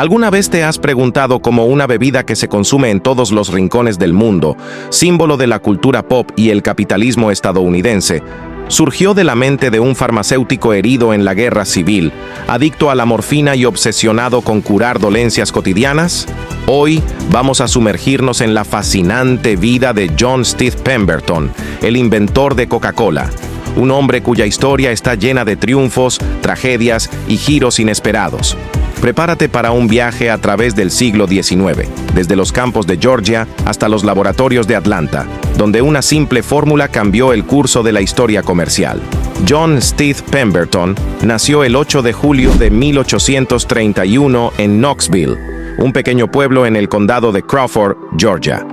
¿Alguna vez te has preguntado cómo una bebida que se consume en todos los rincones del mundo, símbolo de la cultura pop y el capitalismo estadounidense, surgió de la mente de un farmacéutico herido en la guerra civil, adicto a la morfina y obsesionado con curar dolencias cotidianas? Hoy vamos a sumergirnos en la fascinante vida de John Stith Pemberton, el inventor de Coca-Cola, un hombre cuya historia está llena de triunfos, tragedias y giros inesperados. Prepárate para un viaje a través del siglo XIX, desde los campos de Georgia hasta los laboratorios de Atlanta, donde una simple fórmula cambió el curso de la historia comercial. John Stith Pemberton nació el 8 de julio de 1831 en Knoxville, un pequeño pueblo en el condado de Crawford, Georgia.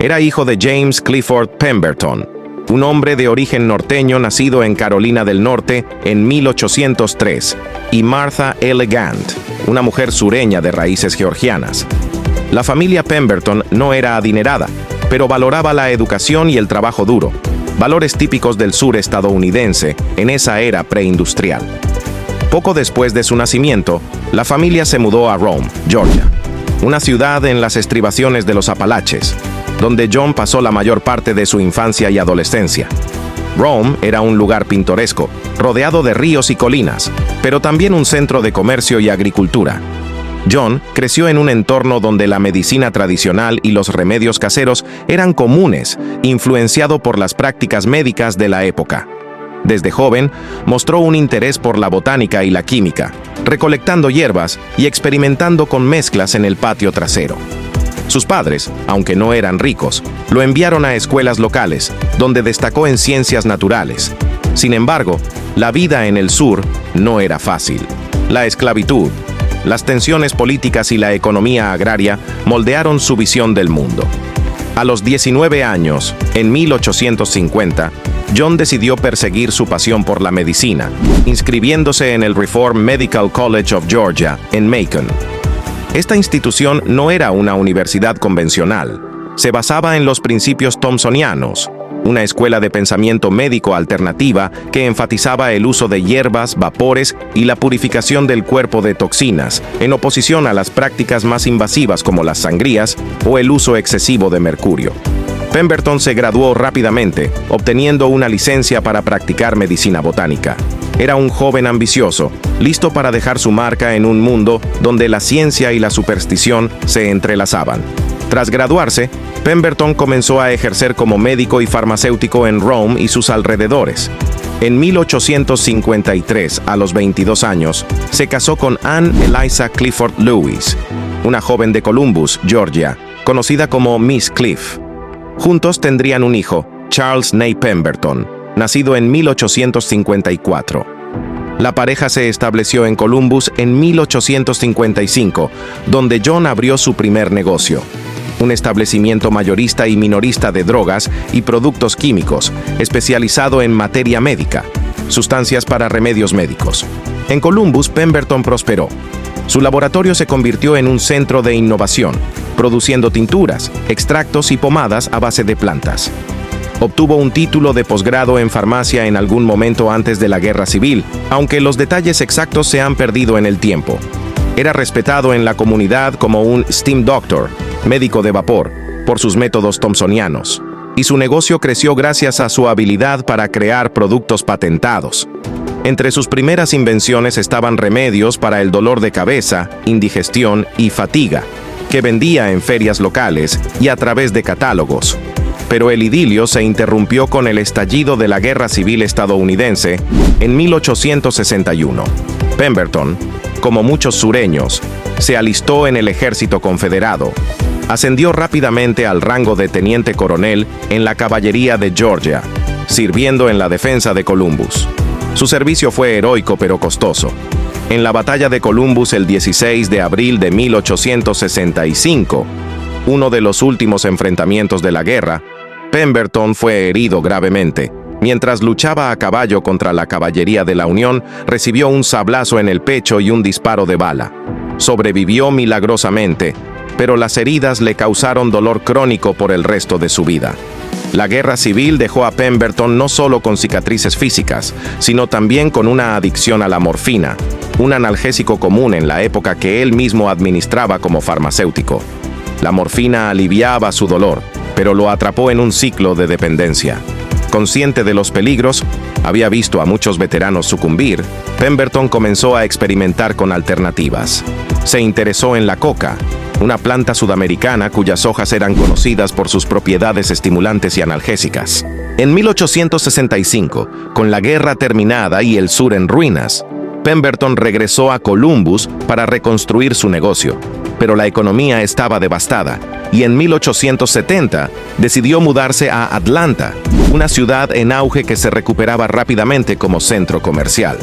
Era hijo de James Clifford Pemberton, un hombre de origen norteño nacido en Carolina del Norte en 1803, y Martha L. Gant, una mujer sureña de raíces georgianas. La familia Pemberton no era adinerada, pero valoraba la educación y el trabajo duro, valores típicos del sur estadounidense en esa era preindustrial. Poco después de su nacimiento, la familia se mudó a Rome, Georgia, una ciudad en las estribaciones de los Apalaches, donde John pasó la mayor parte de su infancia y adolescencia. Rome era un lugar pintoresco, rodeado de ríos y colinas, pero también un centro de comercio y agricultura. John creció en un entorno donde la medicina tradicional y los remedios caseros eran comunes, influenciado por las prácticas médicas de la época. Desde joven, mostró un interés por la botánica y la química, recolectando hierbas y experimentando con mezclas en el patio trasero. Sus padres, aunque no eran ricos, lo enviaron a escuelas locales, donde destacó en ciencias naturales. Sin embargo, la vida en el sur no era fácil. La esclavitud, las tensiones políticas y la economía agraria moldearon su visión del mundo. A los 19 años, en 1850, John decidió perseguir su pasión por la medicina, inscribiéndose en el Reform Medical College of Georgia, en Macon. Esta institución no era una universidad convencional. Se basaba en los principios thomsonianos, una escuela de pensamiento médico alternativa que enfatizaba el uso de hierbas, vapores y la purificación del cuerpo de toxinas, en oposición a las prácticas más invasivas como las sangrías o el uso excesivo de mercurio. Pemberton se graduó rápidamente, obteniendo una licencia para practicar medicina botánica. Era un joven ambicioso, listo para dejar su marca en un mundo donde la ciencia y la superstición se entrelazaban. Tras graduarse, Pemberton comenzó a ejercer como médico y farmacéutico en Rome y sus alrededores. En 1853, a los 22 años, se casó con Anne Eliza Clifford Lewis, una joven de Columbus, Georgia, conocida como Miss Cliff. Juntos tendrían un hijo, Charles Ney Pemberton, nacido en 1854. La pareja se estableció en Columbus en 1855, donde John abrió su primer negocio, un establecimiento mayorista y minorista de drogas y productos químicos, especializado en materia médica, sustancias para remedios médicos. En Columbus, Pemberton prosperó. Su laboratorio se convirtió en un centro de innovación, produciendo tinturas, extractos y pomadas a base de plantas. Obtuvo un título de posgrado en farmacia en algún momento antes de la Guerra Civil, aunque los detalles exactos se han perdido en el tiempo. Era respetado en la comunidad como un steam doctor, médico de vapor, por sus métodos thomsonianos, y su negocio creció gracias a su habilidad para crear productos patentados. Entre sus primeras invenciones estaban remedios para el dolor de cabeza, indigestión y fatiga, que vendía en ferias locales y a través de catálogos. Pero el idilio se interrumpió con el estallido de la Guerra Civil estadounidense en 1861. Pemberton, como muchos sureños, se alistó en el ejército confederado. Ascendió rápidamente al rango de teniente coronel en la caballería de Georgia, sirviendo en la defensa de Columbus. Su servicio fue heroico pero costoso. En la batalla de Columbus el 16 de abril de 1865, uno de los últimos enfrentamientos de la guerra, Pemberton fue herido gravemente. Mientras luchaba a caballo contra la caballería de la Unión, recibió un sablazo en el pecho y un disparo de bala. Sobrevivió milagrosamente, pero las heridas le causaron dolor crónico por el resto de su vida. La guerra civil dejó a Pemberton no solo con cicatrices físicas, sino también con una adicción a la morfina, un analgésico común en la época que él mismo administraba como farmacéutico. La morfina aliviaba su dolor, pero lo atrapó en un ciclo de dependencia. Consciente de los peligros, había visto a muchos veteranos sucumbir, Pemberton comenzó a experimentar con alternativas. Se interesó en la coca, una planta sudamericana cuyas hojas eran conocidas por sus propiedades estimulantes y analgésicas. En 1865, con la guerra terminada y el sur en ruinas, Pemberton regresó a Columbus para reconstruir su negocio, pero la economía estaba devastada y en 1870 decidió mudarse a Atlanta, una ciudad en auge que se recuperaba rápidamente como centro comercial.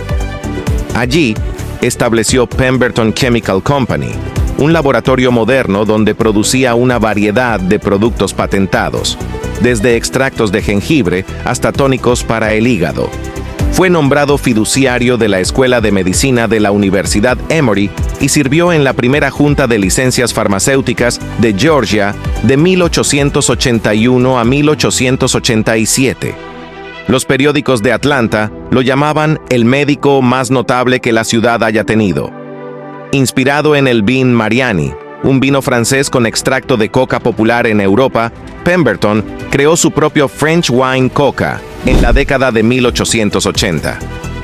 Allí, estableció Pemberton Chemical Company, un laboratorio moderno donde producía una variedad de productos patentados, desde extractos de jengibre hasta tónicos para el hígado. Fue nombrado fiduciario de la Escuela de Medicina de la Universidad Emory y sirvió en la primera junta de licencias farmacéuticas de Georgia de 1881 a 1887. Los periódicos de Atlanta lo llamaban el médico más notable que la ciudad haya tenido. Inspirado en el Vin Mariani, un vino francés con extracto de coca popular en Europa, Pemberton creó su propio French Wine Coca en la década de 1880.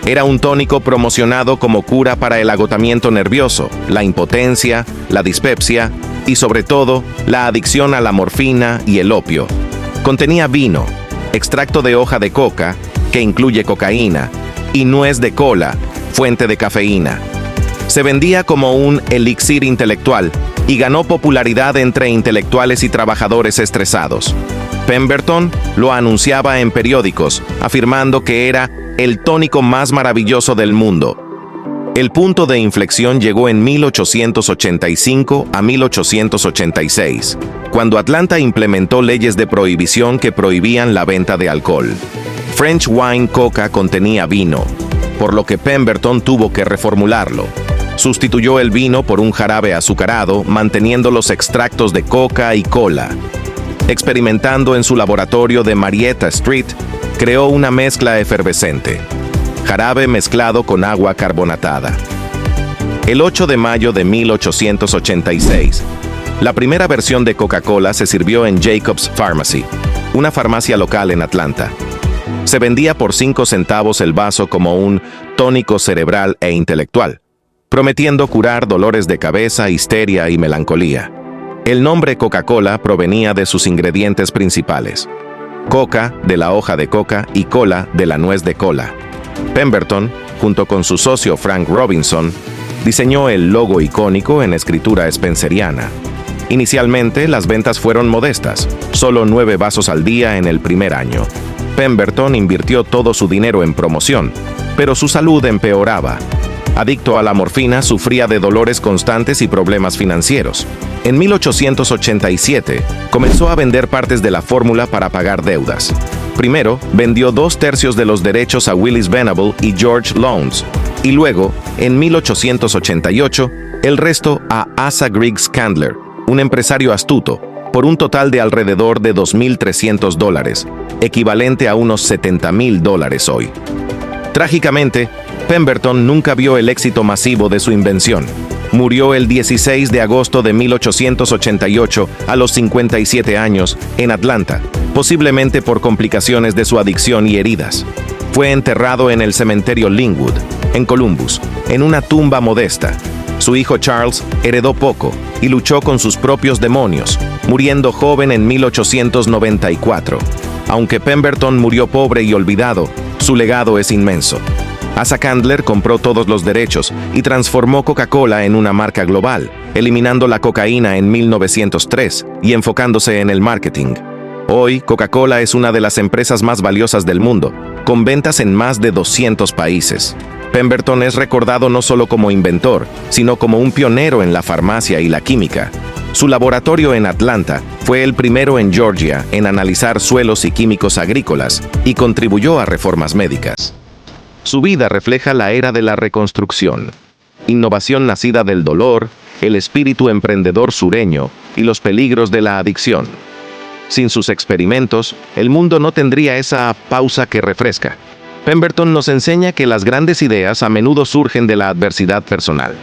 Era un tónico promocionado como cura para el agotamiento nervioso, la impotencia, la dispepsia y sobre todo la adicción a la morfina y el opio. Contenía vino, extracto de hoja de coca, que incluye cocaína, y nuez de cola, fuente de cafeína. Se vendía como un elixir intelectual y ganó popularidad entre intelectuales y trabajadores estresados. Pemberton lo anunciaba en periódicos, afirmando que era el tónico más maravilloso del mundo. El punto de inflexión llegó en 1885 a 1886, cuando Atlanta implementó leyes de prohibición que prohibían la venta de alcohol. French Wine Coca contenía vino, por lo que Pemberton tuvo que reformularlo. Sustituyó el vino por un jarabe azucarado, manteniendo los extractos de coca y cola. Experimentando en su laboratorio de Marietta Street, creó una mezcla efervescente, jarabe mezclado con agua carbonatada. El 8 de mayo de 1886, la primera versión de Coca-Cola se sirvió en Jacobs Pharmacy, una farmacia local en Atlanta. Se vendía por 5 centavos el vaso como un tónico cerebral e intelectual, prometiendo curar dolores de cabeza, histeria y melancolía. El nombre Coca-Cola provenía de sus ingredientes principales: coca, de la hoja de coca, y cola, de la nuez de cola. Pemberton, junto con su socio Frank Robinson, diseñó el logo icónico en escritura spenceriana. Inicialmente, las ventas fueron modestas, solo 9 vasos al día en el primer año. Pemberton invirtió todo su dinero en promoción, pero su salud empeoraba. Adicto a la morfina, sufría de dolores constantes y problemas financieros. En 1887, comenzó a vender partes de la fórmula para pagar deudas. Primero, vendió 2/3 de los derechos a Willis Venable y George Lowndes, y luego, en 1888, el resto a Asa Griggs Candler, un empresario astuto, por un total de alrededor de $2.300, equivalente a unos $70.000 hoy. Trágicamente, Pemberton nunca vio el éxito masivo de su invención. Murió el 16 de agosto de 1888 a los 57 años en Atlanta, posiblemente por complicaciones de su adicción y heridas. Fue enterrado en el cementerio Linwood, en Columbus, en una tumba modesta. Su hijo Charles heredó poco y luchó con sus propios demonios, muriendo joven en 1894. Aunque Pemberton murió pobre y olvidado, su legado es inmenso. Asa Candler compró todos los derechos y transformó Coca-Cola en una marca global, eliminando la cocaína en 1903 y enfocándose en el marketing. Hoy, Coca-Cola es una de las empresas más valiosas del mundo, con ventas en más de 200 países. Pemberton es recordado no solo como inventor, sino como un pionero en la farmacia y la química. Su laboratorio en Atlanta fue el primero en Georgia en analizar suelos y químicos agrícolas y contribuyó a reformas médicas. Su vida refleja la era de la reconstrucción, innovación nacida del dolor, el espíritu emprendedor sureño y los peligros de la adicción. Sin sus experimentos, el mundo no tendría esa pausa que refresca. Pemberton nos enseña que las grandes ideas a menudo surgen de la adversidad personal.